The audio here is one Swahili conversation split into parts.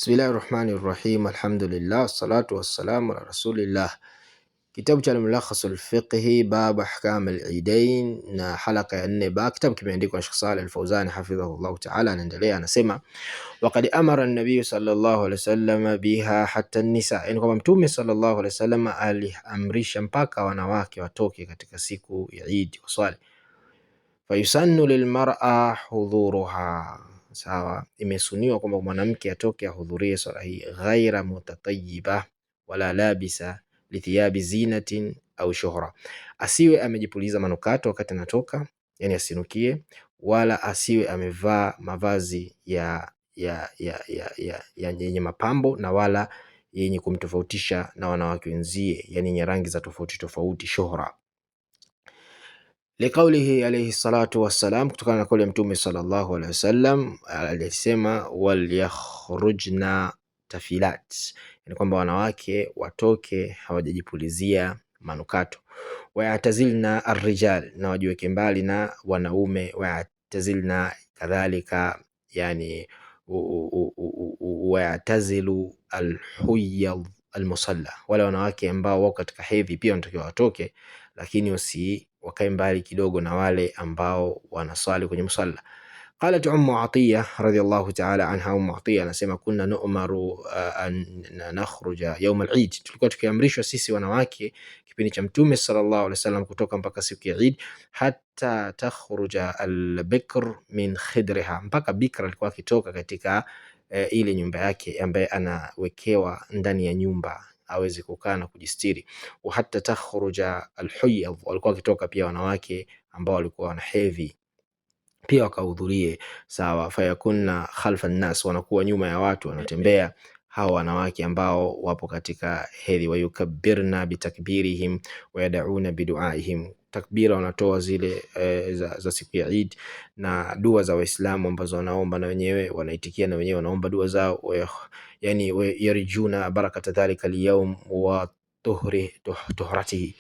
Bismillahirrahmanirrahim. Alhamdulillah, salatu wassalamu ala rasulillah. Kitabu cha Al-Mulakhas al-Fiqhi bab ahkam al-Eidain na halaka ya 4 ba. Kitabu kimeandikwa na Sheikh Saleh Al-Fawzan hafidhahullah ta'ala. Anaendelea anasema, waqad amara an-nabiy sallallahu alayhi wasallam biha hatta an-nisa, yani kwamba Mtume sallallahu alayhi wasallam aliamrisha mpaka wanawake watoke katika siku ya Eid waswali. Fayusannu lilmar'a hudhuruha, sawa, imesuniwa kwamba mwanamke atoke ahudhurie swala hii, ghaira mutatayyiba wala labisa lithiyabi zinatin au shuhra, asiwe amejipuliza manukato wakati anatoka, yani asinukie, wala asiwe amevaa mavazi yenye mapambo na wala yenye kumtofautisha na wanawake wenzie, yani yenye rangi za tofauti tofauti, shuhra. Liqaulihi alayhi salatu wassalam, kutokana na kauli ya Mtume sallallahu alayhi wasallam alisema, waliyakhrujna tafilat, yani kwamba wanawake watoke hawajajipulizia manukato. Wayatazilna arrijal, na wajiweke mbali na wanaume. Wayatazilna kadhalika, yani wayatazilu alhuyadh almusalla, wale wanawake ambao wako katika hedhi pia wanatakiwa watoke, lakini wakae mbali kidogo na wale ambao wanaswali kwenye musalla. Qalat Ummu Atiya radhiyallahu ta'ala anha, Ummu Atiya anasema, kunna nu'maru an nakhruja yawm al-Eid, tulikuwa tukiamrishwa sisi wanawake kipindi cha Mtume sallallahu alaihi wasallam kutoka mpaka siku ya Eid, hatta takhruja al-bikr min khidriha, mpaka bikra alikuwa akitoka katika ile nyumba yake ambaye anawekewa ndani ya nyumba aweze kukaa na kujistiri. Wa hatta takhruja alhuyadh, walikuwa wakitoka pia wanawake ambao walikuwa wana hedhi pia wakahudhurie, sawa. Fayakunna khalfa nnas, wanakuwa nyuma ya watu wanatembea hawa wanawake ambao wapo katika hedhi. Wayukabbirna bitakbirihim wayad'una biduaihim, takbira wanatoa zile za siku ya Eid na dua za Waislamu ambazo wanaomba na wenyewe wanaitikia, na wenyewe wanaomba dua zao, yani yarijuna barakata dhalika al-yawm wa tuhratihi,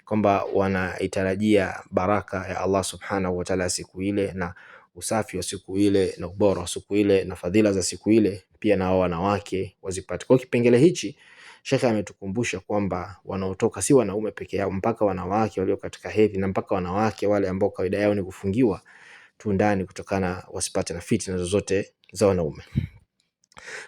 kwamba wanaitarajia baraka ya Allah subhanahu wa ta'ala siku ile, na usafi wa siku ile, na ubora wa siku ile, na fadhila za siku ile pia na wanawake wazipate. Kwa kipengele hichi Sheikh ametukumbusha kwamba wanaotoka si wanaume peke yao, mpaka wanawake walio katika hedhi, na mpaka wanawake wale ambao kawaida yao ni kufungiwa tu ndani kutokana wasipate na fitna zozote za wanaume.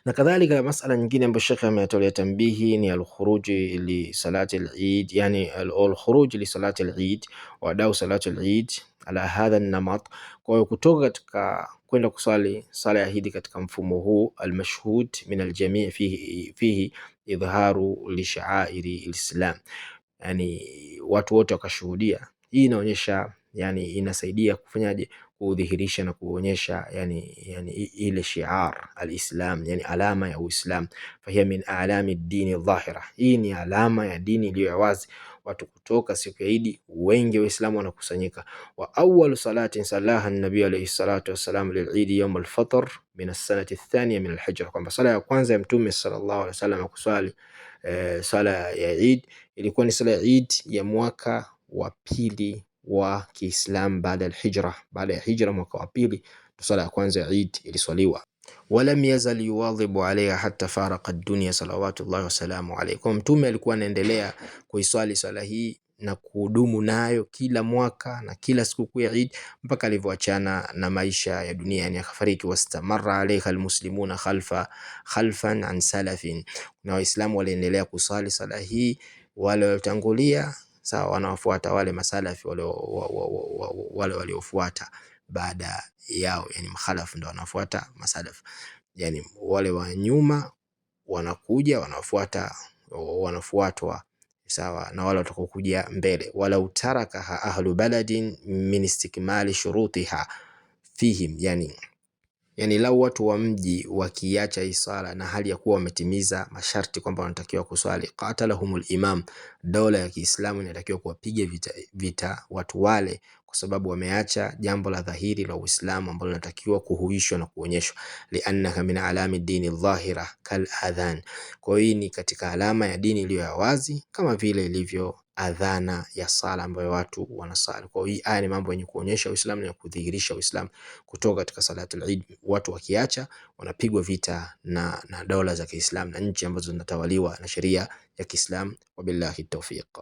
Na kadhalika masala nyingine ambayo Sheikh ametolea tambihi ni al-khuruj li salati al-Eid, yani al-khuruj li salati al-Eid wa dau salati al-Eid ala hadha an-namat, kwa hiyo kutoka katika kwenda kusali sala ya Eid katika mfumo huu al-mashhud min al-jami' fihi idharu li sha'airi al-Islam, yani watu wote wakashuhudia. Hii inaonyesha, yani inasaidia kufanyaje, kudhihirisha na kuonyesha yani ile shiar al-Islam, yani alama ya Uislam. Fahiya min a'lami ad-dini dhahira, hii ni alama ya dini iliyo wazi. Watu kutoka siku ya Eid wengi Waislamu wanakusanyika. Wa awwal salatin salaha an-nabiy alayhi salatu wassalam lil-Eid yawm al-Fitr min as-sanati ath-thaniya min al-Hijra, kwamba sala ya kwanza ya Mtume sallallahu alayhi wasallam kuswali sala ya Eid ilikuwa ni sala ya Eid ya mwaka wa pili wa Kiislam baada ya hijra, baada ya hijra mwaka wa pili sala ya kwanza ya Eid iliswaliwa. Walam yazal yuwadhibu alayha hatta faraqa ad-dunya salawatullahi wasalamu alayhi, kwa Mtume alikuwa anaendelea kuiswali sala hii na kuhudumu nayo kila mwaka na kila siku ya Eid mpaka alivyoachana na maisha ya dunia, yani akafariki. Wastamarra alayha almuslimuna khalfan an salafin, na Waislamu waliendelea kuswali sala hii, wale waliotangulia sawa wanawafuata wale masalafi wale waliofuata baada yao, yani makhalafu ndio wanafuata masalaf, yani wale wa nyuma wanakuja wanafuatwa sawa na wale watakokuja mbele. Wala utaraka ahlu baladin min istikmali shurutiha fihim, yani lau watu wa mji wakiacha hii sala na hali ya kuwa wametimiza masharti kwamba wanatakiwa kuswali, qatalahumul imam, dola ya Kiislamu inatakiwa kuwapiga vita watu wale kwa sababu wameacha jambo la dhahiri la Uislamu ambalo linatakiwa kuhuishwa na kuonyeshwa. Liannaka min alami dini dhahira kal adhan, kwa hiyo hii ni katika alama ya dini iliyo ya wazi kama vile ilivyo adhana ya sala ambayo watu wanasali. Kwa hiyo hii aya ni mambo yenye kuonyesha Uislamu na kudhihirisha Uislamu kutoka katika salatul Eid. Watu wakiacha wanapigwa vita na dola za Kiislamu na nchi ambazo zinatawaliwa na sheria ya Kiislamu. Wabillahi tawfiq.